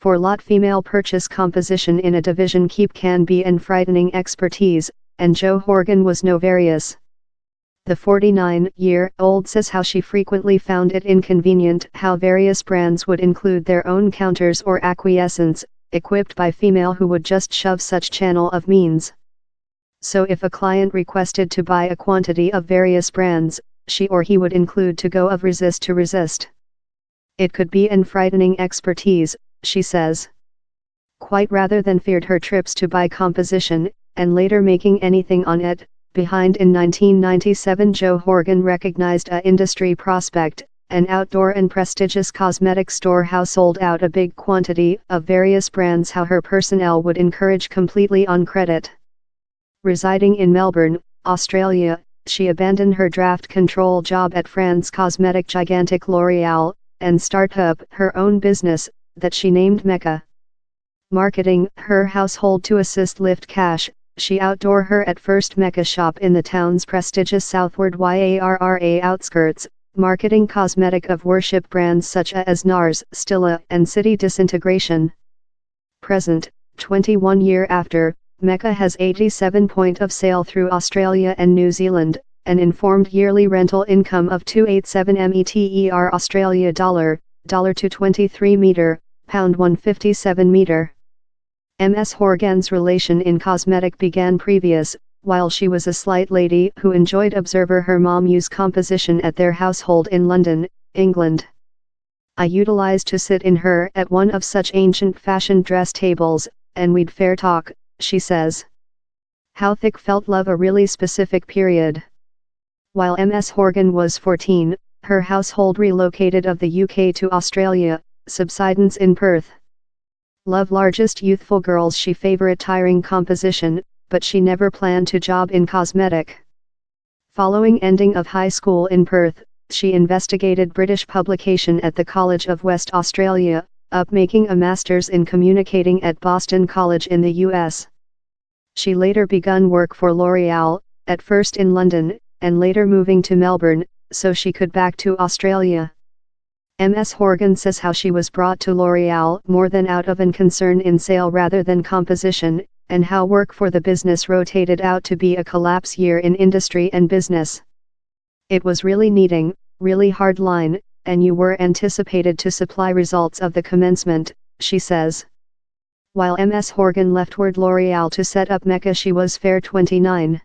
For lot female purchase composition in a division keep can be an frightening expertise, and Jo Horgan was no various. The 49-year-old says how she frequently found it inconvenient how various brands would include their own counters or acquiescents, equipped by female who would just shove such channel of means. So if a client requested to buy a quantity of various brands, she or he would include to go of resist to resist. It could be an frightening expertise, she says. Quite rather than feared her trips to buy composition, and later making anything on it, behind in 1997 Jo Horgan recognized a industry prospect, an outdoor and prestigious cosmetic store house sold out a big quantity of various brands how her personnel would encourage completely on credit. Residing in Melbourne, Australia, she abandoned her draft control job at France cosmetic gigantic L'Oreal, and start up her own business, that she named Mecca. Marketing her household to assist lift cash, she outdoor her at first Mecca shop in the town's prestigious Southward Yarra outskirts, marketing cosmetic of worship brands such as NARS, Stila, and City Disintegration. Present, 21 year after, Mecca has 87 point of sale through Australia and New Zealand, an informed yearly rental income of 287 meter Australia dollar to 23 meter, pound 157 meter. Ms. Horgan's relation in cosmetic began previous, while she was a slight lady who enjoyed observer her mom use composition at their household in London, England. I utilized to sit in her at one of such ancient fashioned dress tables, and we'd fair talk, she says. How thick felt love a really specific period. While Ms. Horgan was 14, her household relocated of the UK to Australia, subsidence in Perth. Love largest youthful girls she favorite tiring composition, but she never planned to job in cosmetic. Following ending of high school in Perth, she investigated British publication at the College of West Australia, up making a master's in communicating at Boston College in the US. She later begun work for L'Oreal, at first in London, and later moving to Melbourne, so she could back to Australia. Ms. Horgan says how she was brought to L'Oreal more than out of an concern in sale rather than composition, and how work for the business rotated out to be a collapse year in industry and business. It was really needing, really hard line, and you were anticipated to supply results of the commencement, she says. While Ms. Horgan leftward L'Oreal to set up Mecca she was fair 29.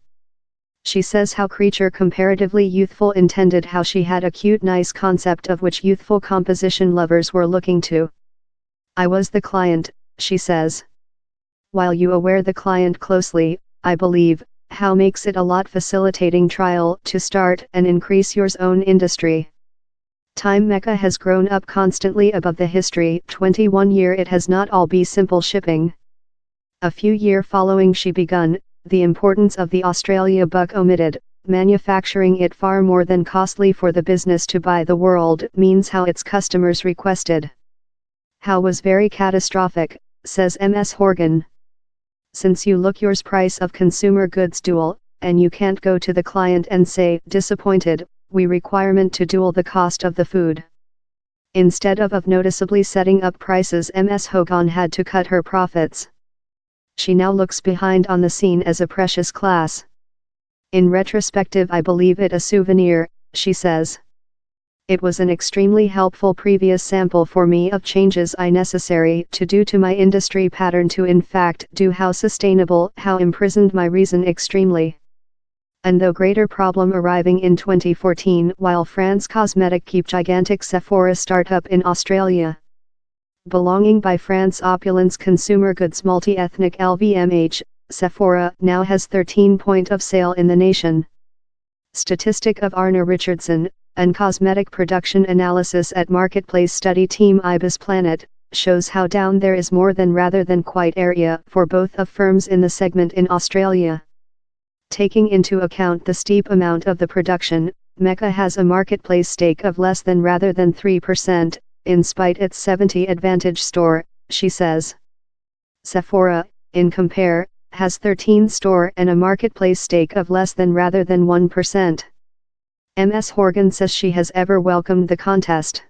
She says how creature comparatively youthful intended how she had a cute nice concept of which youthful composition lovers were looking to. I was the client, she says. While you aware the client closely, I believe, how makes it a lot facilitating trial to start and increase yours own industry. Time Mecca has grown up constantly above the history 21 year it has not all be simple shipping. A few year following she begun, the importance of the Australia buck omitted, manufacturing it far more than costly for the business to buy the world means how its customers requested. How was very catastrophic, says Ms. Horgan. Since you look yours price of consumer goods dual, and you can't go to the client and say, disappointed, we requirement to dual the cost of the food. Instead of noticeably setting up prices Ms. Horgan had to cut her profits. She now looks behind on the scene as a precious class. In retrospective I believe it a souvenir, she says. It was an extremely helpful previous sample for me of changes I necessary to do to my industry pattern to in fact do how sustainable how imprisoned my reason extremely. And though greater problem arriving in 2014 while France Cosmetic keep gigantic Sephora startup in Australia. Belonging by France opulence consumer goods multi-ethnic LVMH, Sephora now has 13 point of sale in the nation. Statistic of Arna Richardson, and cosmetic production analysis at marketplace study team Ibis Planet, shows how down there is more than rather than quite area for both of firms in the segment in Australia. Taking into account the steep amount of the production, Mecca has a marketplace stake of less than rather than 3%, in spite its 70 advantage store, she says. Sephora, in compare, has 13 store and a marketplace stake of less than rather than 1%. Ms. Horgan says she has ever welcomed the contest.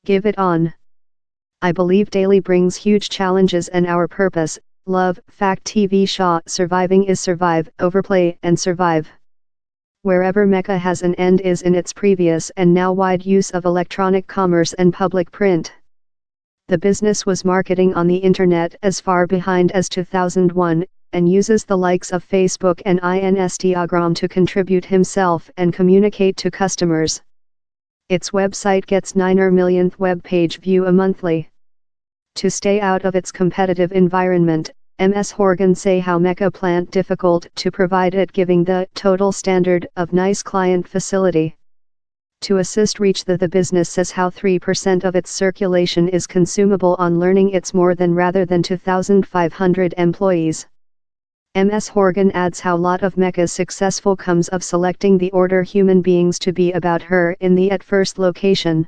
Give it on. I believe daily brings huge challenges and our purpose, love, fact TV Shaw, surviving is survive, overplay and survive. Wherever Mecca has an end is in its previous and now wide use of electronic commerce and public print. The business was marketing on the internet as far behind as 2001, and uses the likes of Facebook and Instagram to contribute himself and communicate to customers. Its website gets 9 millionth web page view a monthly. To stay out of its competitive environment, Ms. Horgan say how Mecca plant difficult to provide it giving the total standard of nice client facility. To assist reach the business says how 3% of its circulation is consumable on learning its more than rather than 2,500 employees. Ms. Horgan adds how lot of Mecca's successful comes of selecting the order human beings to be about her in the at first location.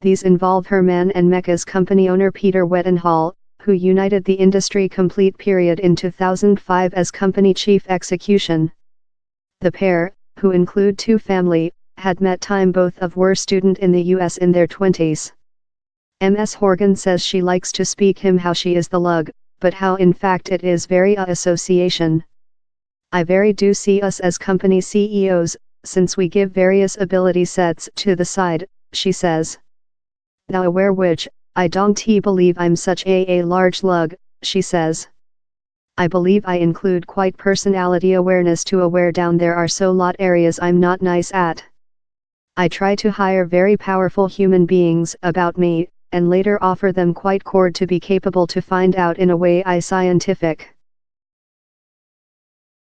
These involve her man and Mecca's company owner Peter Wettenhall, who united the industry complete period in 2005 as company chief execution. The pair, who include two family, had met time both of were student in the US in their 20s. Ms. Horgan says she likes to speak him how she is the lug, but how in fact it is very a association. I very do see us as company CEOs, since we give various ability sets to the side, she says. Thou aware which, I don't believe I'm such a large lug, she says. I believe I include quite personality awareness to aware down there are so lot areas I'm not nice at. I try to hire very powerful human beings about me, and later offer them quite cord to be capable to find out in a way I scientific.